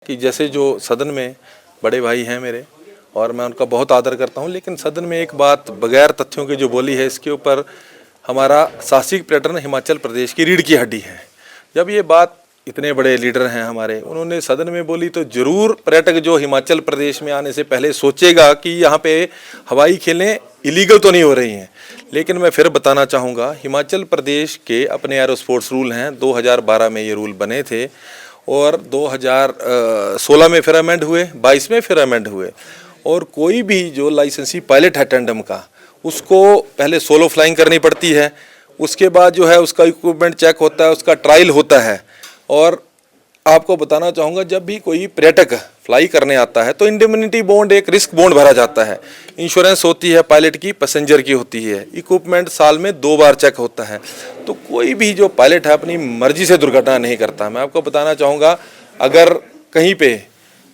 कि जैसे जो सदन में बड़े भाई हैं मेरे और मैं उनका बहुत आदर करता हूं, लेकिन सदन में एक बात बगैर तथ्यों के जो बोली है, इसके ऊपर हमारा साहसिक पर्यटन हिमाचल प्रदेश की रीढ़ की हड्डी है। जब ये बात इतने बड़े लीडर हैं हमारे, उन्होंने सदन में बोली, तो जरूर पर्यटक जो हिमाचल प्रदेश में आने से पहले सोचेगा कि यहाँ पे हवाई खेलें इलीगल तो नहीं हो रही हैं। लेकिन मैं फिर बताना चाहूँगा, हिमाचल प्रदेश के अपने एरो स्पोर्ट्स रूल हैं। 2012 में ये रूल बने थे और 2016 में फिर अमेंड हुए, 22 में फिर अमेंड हुए। और कोई भी जो लाइसेंसी पायलट है टैंडम का, उसको पहले सोलो फ्लाइंग करनी पड़ती है, उसके बाद जो है उसका इक्विपमेंट चेक होता है, उसका ट्रायल होता है। और आपको बताना चाहूँगा, जब भी कोई पर्यटक फ्लाई करने आता है तो इंडेमनिटी बॉन्ड, एक रिस्क बॉन्ड भरा जाता है। इंश्योरेंस होती है पायलट की, पैसेंजर की होती है। इक्विपमेंट साल में 2 बार चेक होता है। तो कोई भी जो पायलट है अपनी मर्जी से दुर्घटना नहीं करता। मैं आपको बताना चाहूँगा, अगर कहीं पे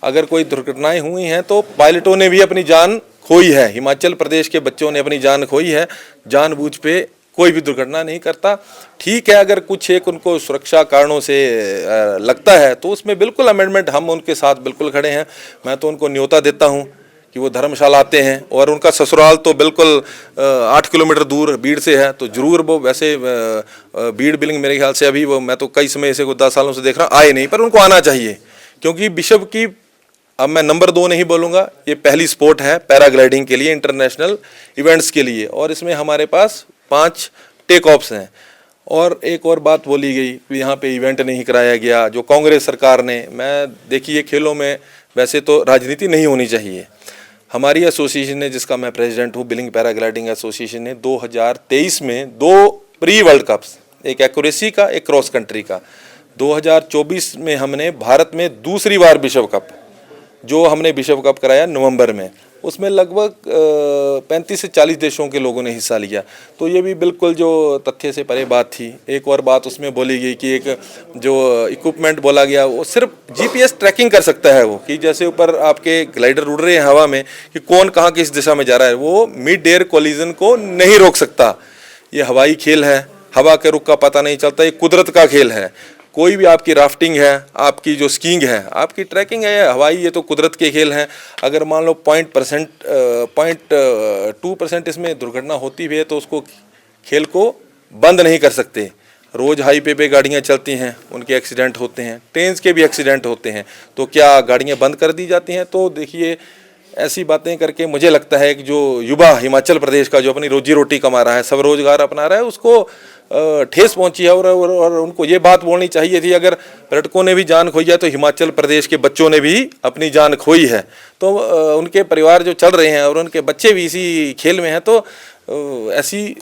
अगर कोई दुर्घटनाएं हुई हैं तो पायलटों ने भी अपनी जान खोई है। हिमाचल प्रदेश के बच्चों ने अपनी जान खोई है। जानबूझ पे कोई भी दुर्घटना नहीं करता। ठीक है, अगर कुछ एक उनको सुरक्षा कारणों से लगता है तो उसमें बिल्कुल अमेंडमेंट, हम उनके साथ बिल्कुल खड़े हैं। मैं तो उनको न्योता देता हूं कि वो धर्मशाला आते हैं और उनका ससुराल तो बिल्कुल 8 किलोमीटर दूर भीड़ से है, तो जरूर वो वैसे भीड़ बिलिंग मेरे ख्याल से अभी वो, मैं तो कई समय से 10 सालों से देख रहा हूँ, आए नहीं, पर उनको आना चाहिए। क्योंकि बिशप की, अब मैं नंबर 2 नहीं बोलूँगा, ये पहली स्पोर्ट है पैराग्लाइडिंग के लिए, इंटरनेशनल इवेंट्स के लिए, और इसमें हमारे पास 5 टेक ऑफ्स हैं। और एक और बात बोली गई कि यहाँ पे इवेंट नहीं कराया गया, जो कांग्रेस सरकार ने। मैं देखिए, खेलों में वैसे तो राजनीति नहीं होनी चाहिए। हमारी एसोसिएशन ने, जिसका मैं प्रेसिडेंट हूँ, बिलिंग पैराग्लाइडिंग एसोसिएशन ने 2023 में 2 प्री वर्ल्ड कप्स, एक एक्यूरेसी का, एक क्रॉस कंट्री का। 2024 में हमने भारत में दूसरी बार बिशप कप, जो हमने बिशप कप कराया नवंबर में, उसमें लगभग 35 से 40 देशों के लोगों ने हिस्सा लिया। तो ये भी बिल्कुल जो तथ्य से परे बात थी। एक और बात उसमें बोली गई कि एक जो इक्विपमेंट बोला गया, वो सिर्फ जीपीएस ट्रैकिंग कर सकता है। वो कि जैसे ऊपर आपके ग्लाइडर उड़ रहे हैं हवा में, कि कौन कहाँ किस दिशा में जा रहा है, वो मिड एयर कोलिजन को नहीं रोक सकता। ये हवाई खेल है, हवा के रुख का पता नहीं चलता, ये कुदरत का खेल है। कोई भी आपकी राफ्टिंग है, आपकी जो स्कीइंग है, आपकी ट्रैकिंग है, हवाई, ये तो कुदरत के खेल हैं। अगर मान लो 0.2% इसमें दुर्घटना होती भी है तो उसको, खेल को बंद नहीं कर सकते। रोज़ हाईवे पे गाड़ियाँ चलती हैं, उनके एक्सीडेंट होते हैं, ट्रेन्स के भी एक्सीडेंट होते हैं। तो क्या गाड़ियाँ बंद कर दी जाती हैं? तो देखिए, ऐसी बातें करके मुझे लगता है कि जो युवा हिमाचल प्रदेश का जो अपनी रोजी रोटी कमा रहा है, सब रोजगार अपना रहा है, उसको ठेस पहुंची है। और उनको ये बात बोलनी चाहिए थी, अगर पर्यटकों ने भी जान खोई है तो हिमाचल प्रदेश के बच्चों ने भी अपनी जान खोई है। तो उनके परिवार जो चल रहे हैं और उनके बच्चे भी इसी खेल में हैं, तो ऐसी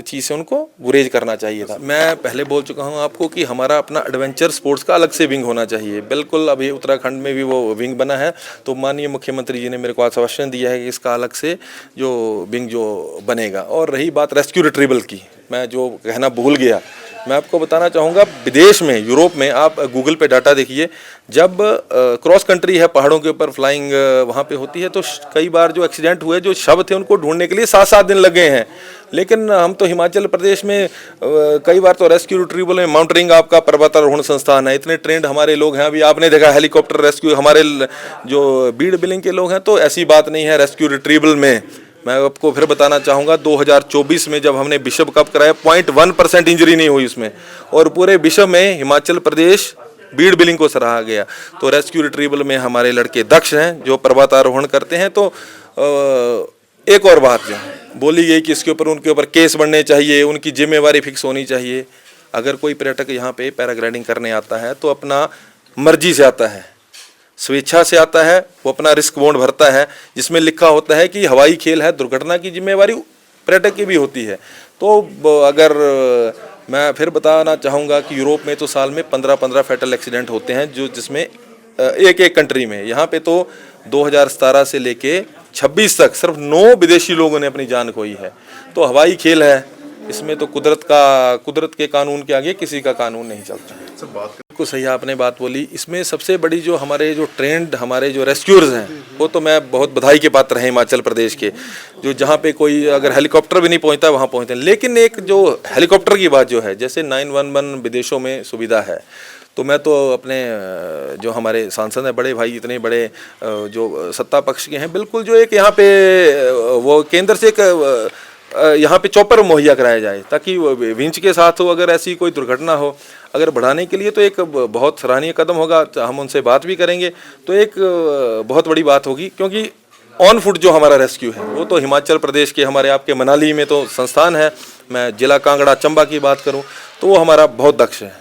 चीज़ से उनको गुरेज करना चाहिए था। मैं पहले बोल चुका हूं आपको कि हमारा अपना एडवेंचर स्पोर्ट्स का अलग से विंग होना चाहिए। बिल्कुल, अभी उत्तराखंड में भी वो विंग बना है, तो माननीय मुख्यमंत्री जी ने मेरे को आश्वासन दिया है कि इसका अलग से जो विंग जो बनेगा। और रही बात रेस्क्यू रिट्रीवल की, मैं जो कहना भूल गया, मैं आपको बताना चाहूँगा, विदेश में, यूरोप में, आप गूगल पे डाटा देखिए, जब क्रॉस कंट्री है, पहाड़ों के ऊपर फ्लाइंग वहाँ पे होती है, तो कई बार जो एक्सीडेंट हुए, जो शव थे, उनको ढूंढने के लिए 7-7 दिन लगे हैं। लेकिन हम तो हिमाचल प्रदेश में कई बार तो रेस्क्यू रिट्रीवल में माउंटेनिंग आपका पर्वतारोहण संस्थान है, इतने ट्रेंड हमारे लोग हैं। अभी आपने देखा हेलीकॉप्टर रेस्क्यू, हमारे जो बीड बिलिंग के लोग हैं। तो ऐसी बात नहीं है रेस्क्यू रिट्रीवल में। मैं आपको फिर बताना चाहूँगा, 2024 में जब हमने बिशप कप कराया, 0.1% इंजरी नहीं हुई उसमें, और पूरे विश्व में हिमाचल प्रदेश बीड बिलिंग को सराहा गया। तो रेस्क्यू रिट्रीवल में हमारे लड़के दक्ष हैं, जो पर्वतारोहण करते हैं। तो एक और बात जो बोली गई कि इसके ऊपर, उनके ऊपर केस बनने चाहिए, उनकी जिम्मेवारी फिक्स होनी चाहिए। अगर कोई पर्यटक यहाँ पे पैराग्लाइडिंग करने आता है तो अपना मर्जी से आता है, स्वेच्छा से आता है, वो अपना रिस्क बॉन्ड भरता है, जिसमें लिखा होता है कि हवाई खेल है, दुर्घटना की जिम्मेवारी पर्यटक की भी होती है। तो अगर मैं फिर बताना चाहूँगा कि यूरोप में तो साल में 15-15 फैटल एक्सीडेंट होते हैं, जो जिसमें एक कंट्री में। यहाँ पे तो 2017 से लेके 26 तक सिर्फ 9 विदेशी लोगों ने अपनी जान खोई है। तो हवाई खेल है, इसमें तो कुदरत के कानून के आगे किसी का कानून नहीं चलता। सब बात को सही आपने बात बोली। इसमें सबसे बड़ी जो हमारे जो ट्रेंड, हमारे जो रेस्क्यूअर्स हैं, वो तो मैं बहुत बधाई के पात्र हैं हिमाचल प्रदेश के, जो जहाँ पे कोई अगर हेलीकॉप्टर भी नहीं पहुँचता वहाँ पहुँचते हैं। लेकिन एक जो हेलीकॉप्टर की बात जो है, जैसे 911 विदेशों में सुविधा है, तो मैं तो अपने जो हमारे सांसद हैं बड़े भाई, इतने बड़े जो सत्ता पक्ष के हैं, बिल्कुल जो एक यहाँ पे वो केंद्र से एक यहाँ पे चॉपर मुहैया कराया जाए ताकि विंच के साथ हो, अगर ऐसी कोई दुर्घटना हो, अगर बढ़ाने के लिए तो एक बहुत सराहनीय कदम होगा। हम उनसे बात भी करेंगे तो एक बहुत बड़ी बात होगी, क्योंकि ऑन फुट जो हमारा रेस्क्यू है वो तो हिमाचल प्रदेश के हमारे आपके मनाली में तो संस्थान है। मैं जिला कांगड़ा चंबा की बात करूं तो वो हमारा बहुत दक्ष है।